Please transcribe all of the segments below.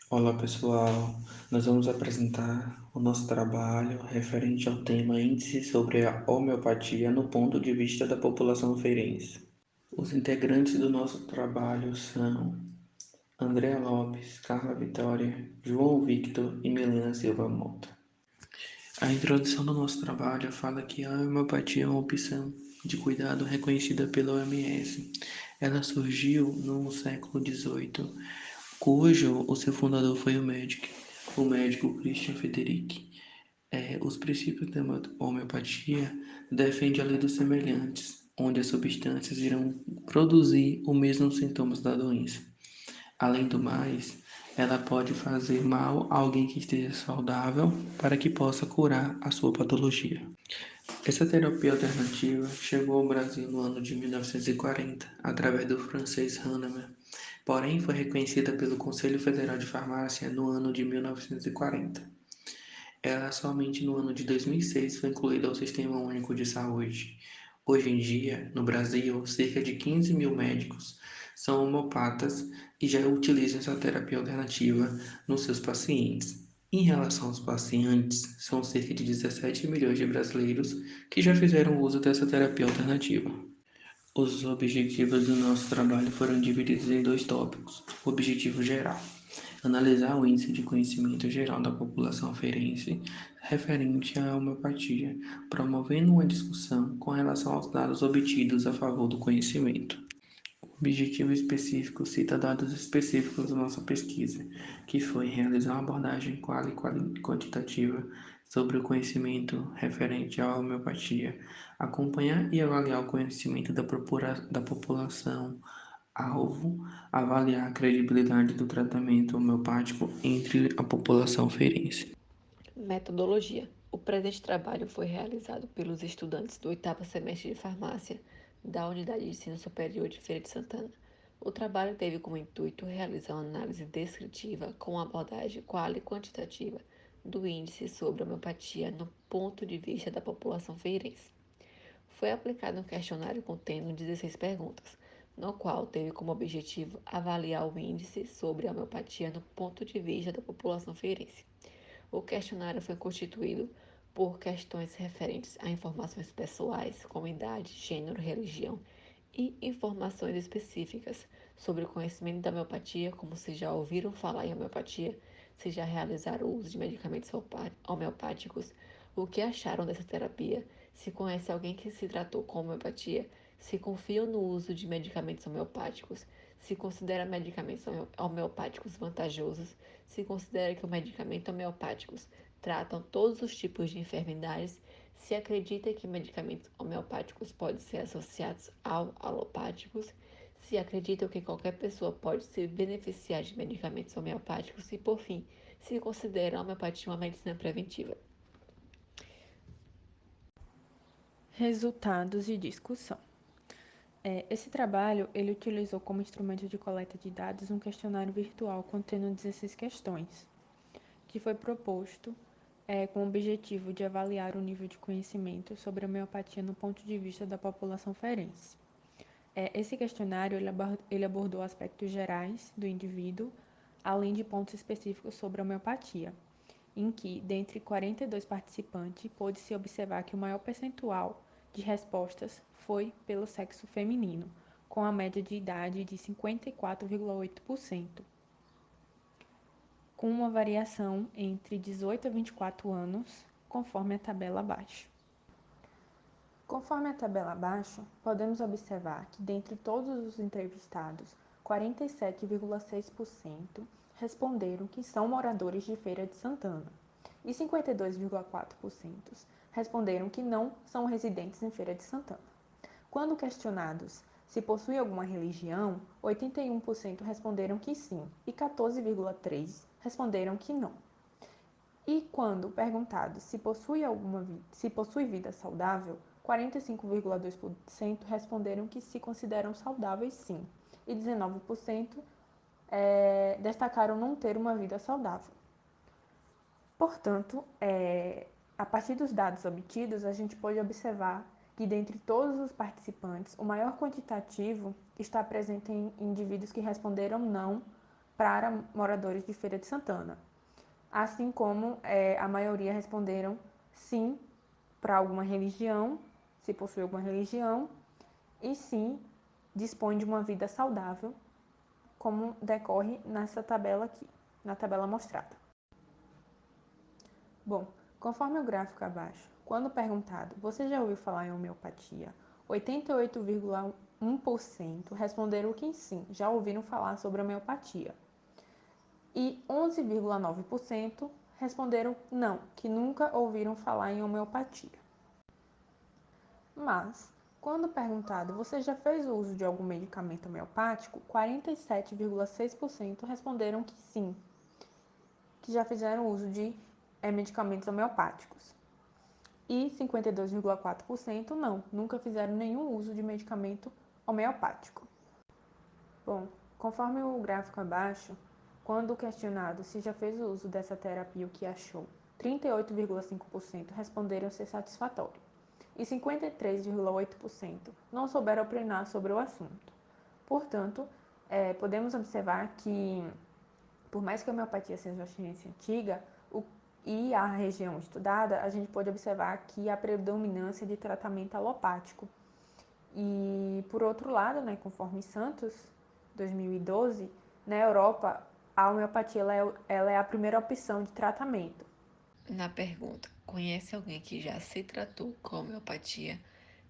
Olá pessoal, nós vamos apresentar o nosso trabalho referente ao tema Índice sobre a homeopatia no ponto de vista da população feirense. Os integrantes do nosso trabalho são Andréa Lopes, Carla Vitória, João Victor e Milena Silva Mota. A introdução do nosso trabalho fala que a homeopatia é uma opção de cuidado reconhecida pela OMS. Ela surgiu no século XVIII, cujo o seu fundador foi o médico Christian Frederick. Os princípios da homeopatia defendem a lei dos semelhantes, onde as substâncias irão produzir os mesmos sintomas da doença. Além do mais, ela pode fazer mal a alguém que esteja saudável para que possa curar a sua patologia. Essa terapia alternativa chegou ao Brasil no ano de 1940, através do francês Hahnemann, porém foi reconhecida pelo Conselho Federal de Farmácia no ano de 1940. Ela somente no ano de 2006 foi incluída ao Sistema Único de Saúde. Hoje em dia, no Brasil, cerca de 15 mil médicos são homeopatas e já utilizam essa terapia alternativa nos seus pacientes. Em relação aos pacientes, são cerca de 17 milhões de brasileiros que já fizeram uso dessa terapia alternativa. Os objetivos do nosso trabalho foram divididos em dois tópicos. O objetivo geral: analisar o índice de conhecimento geral da população feirense referente à homeopatia, promovendo uma discussão com relação aos dados obtidos a favor do conhecimento. O objetivo específico cita dados específicos da nossa pesquisa, que foi realizar uma abordagem quantitativa sobre o conhecimento referente à homeopatia, acompanhar e avaliar o conhecimento da população alvo, avaliar a credibilidade do tratamento homeopático entre a população feirense. Metodologia. O presente trabalho foi realizado pelos estudantes do oitavo semestre de farmácia da Unidade de Ensino Superior de Feira de Santana. O trabalho teve como intuito realizar uma análise descritiva com abordagem qual e quantitativa do índice sobre homeopatia no ponto de vista da população feirense. Foi aplicado um questionário contendo 16 perguntas, no qual teve como objetivo avaliar o índice sobre a homeopatia no ponto de vista da população feirense. O questionário foi constituído por questões referentes a informações pessoais, como idade, gênero, religião, e informações específicas sobre o conhecimento da homeopatia, como se já ouviram falar em homeopatia, se já realizaram o uso de medicamentos homeopáticos, o que acharam dessa terapia, se conhece alguém que se tratou com homeopatia, se confiam no uso de medicamentos homeopáticos, se considera medicamentos homeopáticos vantajosos, se considera que os medicamentos homeopáticos tratam todos os tipos de enfermidades, se acredita que medicamentos homeopáticos podem ser associados ao alopáticos, se acreditam que qualquer pessoa pode se beneficiar de medicamentos homeopáticos e, por fim, se considera a homeopatia uma medicina preventiva. Resultados de discussão. Esse trabalho ele utilizou como instrumento de coleta de dados um questionário virtual contendo 16 questões, que foi proposto com o objetivo de avaliar o nível de conhecimento sobre a homeopatia no ponto de vista da população feirense. Esse questionário ele abordou aspectos gerais do indivíduo, além de pontos específicos sobre a homeopatia, em que, dentre 42 participantes, pôde-se observar que o maior percentual de respostas foi pelo sexo feminino, com a média de idade de 54,8%, com uma variação entre 18 a 24 anos, conforme a tabela abaixo. Conforme a tabela abaixo, podemos observar que, dentre todos os entrevistados, 47,6% responderam que são moradores de Feira de Santana e 52,4% responderam que não são residentes em Feira de Santana. Quando questionados se possuem alguma religião, 81% responderam que sim e 14,3% responderam que não. E quando perguntados se possui vida saudável, 45,2% responderam que se consideram saudáveis sim, e 19% destacaram não ter uma vida saudável. Portanto, a partir dos dados obtidos, a gente pode observar que dentre todos os participantes, o maior quantitativo está presente em indivíduos que responderam não para moradores de Feira de Santana, assim como a maioria responderam sim para alguma religião, se possui alguma religião, e sim dispõe de uma vida saudável, como decorre nessa tabela aqui, na tabela mostrada. Bom, conforme o gráfico abaixo, quando perguntado, você já ouviu falar em homeopatia? 88,1% responderam que sim, já ouviram falar sobre homeopatia. E 11,9% responderam não, que nunca ouviram falar em homeopatia. Mas, quando perguntado, você já fez uso de algum medicamento homeopático? 47,6% responderam que sim, que já fizeram uso de medicamentos homeopáticos. E 52,4% não, nunca fizeram nenhum uso de medicamento homeopático. Bom, conforme o gráfico abaixo, quando questionado se já fez o uso dessa terapia, o que achou, 38,5% responderam ser satisfatório e 53,8% não souberam opinar sobre o assunto. Portanto, podemos observar que, por mais que a homeopatia seja uma ciência antiga, e a região estudada, a gente pode observar que há predominância de tratamento alopático. E, por outro lado, conforme Santos, 2012, na Europa, a homeopatia ela é a primeira opção de tratamento. Na pergunta, conhece alguém que já se tratou com homeopatia?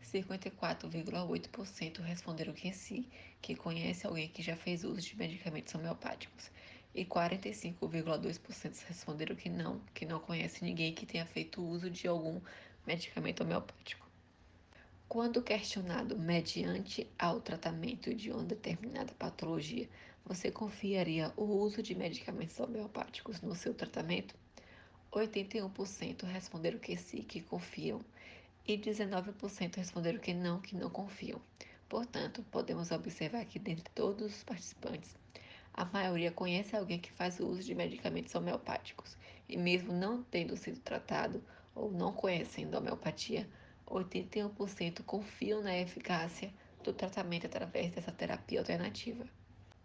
54,8% responderam que sim, que conhece alguém que já fez uso de medicamentos homeopáticos. E 45,2% responderam que não conhece ninguém que tenha feito uso de algum medicamento homeopático. Quando questionado mediante ao tratamento de uma determinada patologia, você confiaria o uso de medicamentos homeopáticos no seu tratamento? 81% responderam que sim, que confiam, e 19% responderam que não confiam. Portanto, podemos observar que dentre todos os participantes, a maioria conhece alguém que faz uso de medicamentos homeopáticos, e mesmo não tendo sido tratado ou não conhecendo a homeopatia, 81% confiam na eficácia do tratamento através dessa terapia alternativa.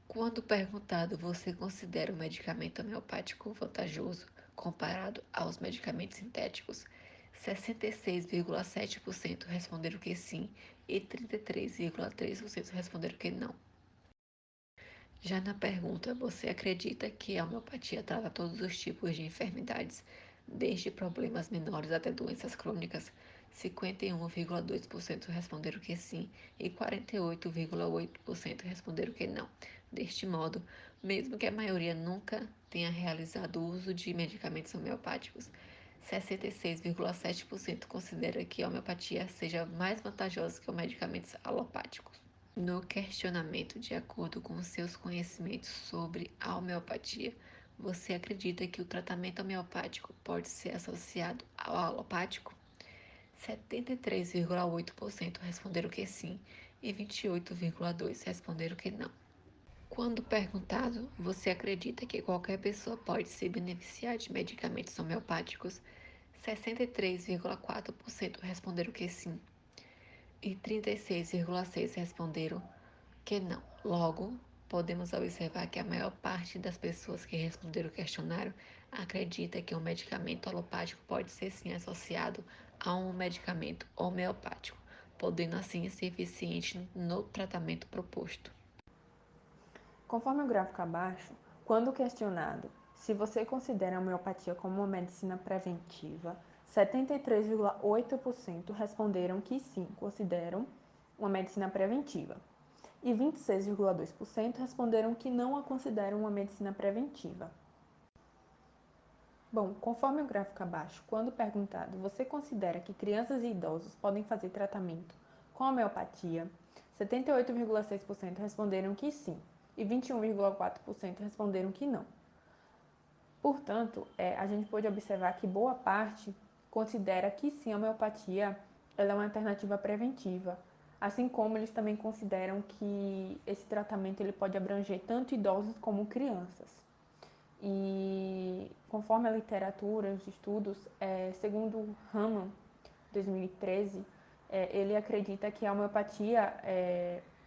Quando perguntado, você considera o medicamento homeopático vantajoso comparado aos medicamentos sintéticos? 66,7% responderam que sim e 33,3% responderam que não. Já na pergunta, você acredita que a homeopatia trata todos os tipos de enfermidades, desde problemas menores até doenças crônicas? 51,2% responderam que sim e 48,8% responderam que não. Deste modo, mesmo que a maioria nunca tenha realizado o uso de medicamentos homeopáticos, 66,7% considera que a homeopatia seja mais vantajosa que os medicamentos alopáticos. No questionamento, de acordo com seus conhecimentos sobre a homeopatia, você acredita que o tratamento homeopático pode ser associado ao alopático? 73,8% responderam que sim e 28,2% responderam que não. Quando perguntado, você acredita que qualquer pessoa pode se beneficiar de medicamentos homeopáticos? 63,4% responderam que sim e 36,6% responderam que não. Logo, podemos observar que a maior parte das pessoas que responderam o questionário acredita que um medicamento alopático pode ser sim associado a um medicamento homeopático, podendo assim ser eficiente no tratamento proposto. Conforme o gráfico abaixo, quando questionado se você considera a homeopatia como uma medicina preventiva, 73,8% responderam que sim, consideram uma medicina preventiva. E 26,2% responderam que não a consideram uma medicina preventiva. Bom, conforme o gráfico abaixo, quando perguntado, você considera que crianças e idosos podem fazer tratamento com homeopatia? 78,6% responderam que sim e 21,4% responderam que não. Portanto, a gente pode observar que boa parte considera que sim, a homeopatia ela é uma alternativa preventiva, assim como eles também consideram que esse tratamento ele pode abranger tanto idosos como crianças. E conforme a literatura, os estudos, segundo Hamann, 2013, ele acredita que a homeopatia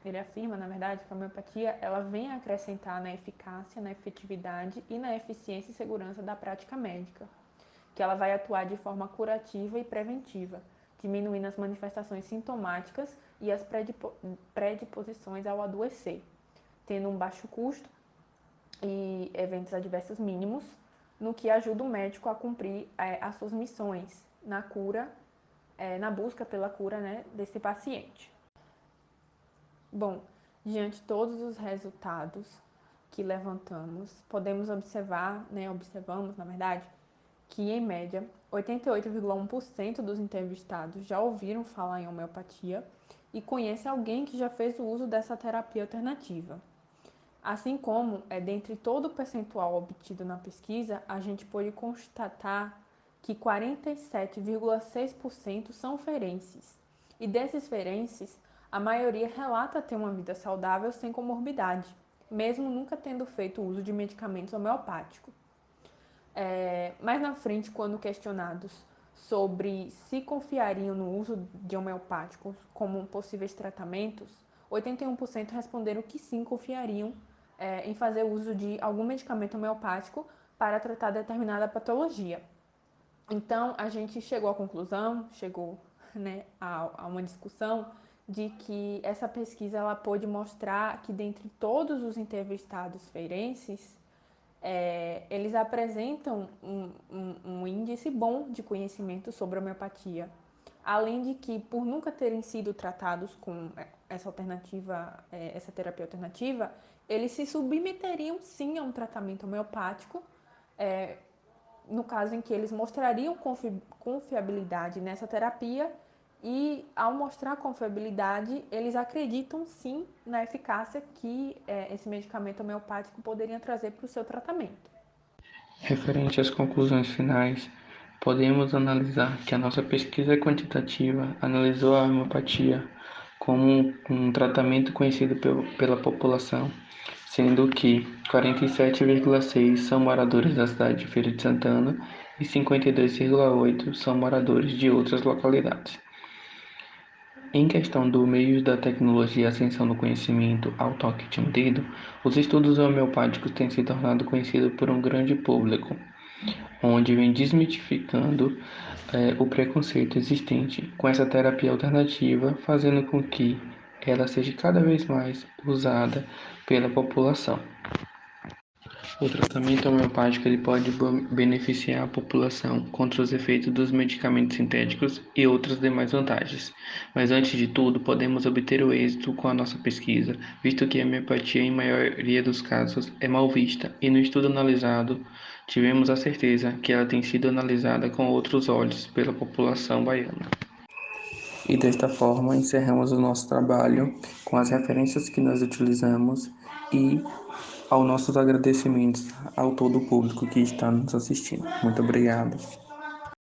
Ele afirma, na verdade, que a homeopatia ela vem acrescentar na eficácia, na efetividade e na eficiência e segurança da prática médica, que ela vai atuar de forma curativa e preventiva, diminuindo as manifestações sintomáticas e as predisposições ao adoecer, tendo um baixo custo e eventos adversos mínimos, no que ajuda o médico a cumprir as suas missões na cura, na busca pela cura, né, desse paciente. Bom, diante de todos os resultados que levantamos, podemos observamos, na verdade, que em média 88,1% dos entrevistados já ouviram falar em homeopatia e conhece alguém que já fez o uso dessa terapia alternativa. Assim como, dentre todo o percentual obtido na pesquisa, a gente pôde constatar que 47,6% são feirenses. E desses feirenses, a maioria relata ter uma vida saudável sem comorbidade, mesmo nunca tendo feito uso de medicamentos homeopáticos. Mais na frente, quando questionados sobre se confiariam no uso de homeopáticos como possíveis tratamentos, 81% responderam que sim, confiariam em fazer uso de algum medicamento homeopático para tratar determinada patologia. Então, a gente chegou à conclusão, a uma discussão de que essa pesquisa ela pôde mostrar que dentre todos os entrevistados feirenses, eles apresentam um índice bom de conhecimento sobre a homeopatia. Além de que, por nunca terem sido tratados com essa terapia alternativa, eles se submeteriam sim a um tratamento homeopático, no caso em que eles mostrariam confiabilidade nessa terapia e, ao mostrar confiabilidade, eles acreditam sim na eficácia que esse medicamento homeopático poderia trazer para o seu tratamento. Referente às conclusões finais, podemos analisar que a nossa pesquisa quantitativa analisou a homeopatia como um tratamento conhecido pela população, sendo que 47,6% são moradores da cidade de Feira de Santana e 52,8% são moradores de outras localidades. Em questão do meio da tecnologia e ascensão do conhecimento ao toque de um dedo, os estudos homeopáticos têm se tornado conhecidos por um grande público, onde vem desmitificando o preconceito existente com essa terapia alternativa, fazendo com que ela seja cada vez mais usada pela população. O tratamento homeopático ele pode beneficiar a população contra os efeitos dos medicamentos sintéticos e outras demais vantagens. Mas antes de tudo, podemos obter o êxito com a nossa pesquisa, visto que a homeopatia, em maioria dos casos, é mal vista, e no estudo analisado, tivemos a certeza que ela tem sido analisada com outros olhos pela população baiana. E desta forma encerramos o nosso trabalho com as referências que nós utilizamos e aos nossos agradecimentos ao todo o público que está nos assistindo. Muito obrigado.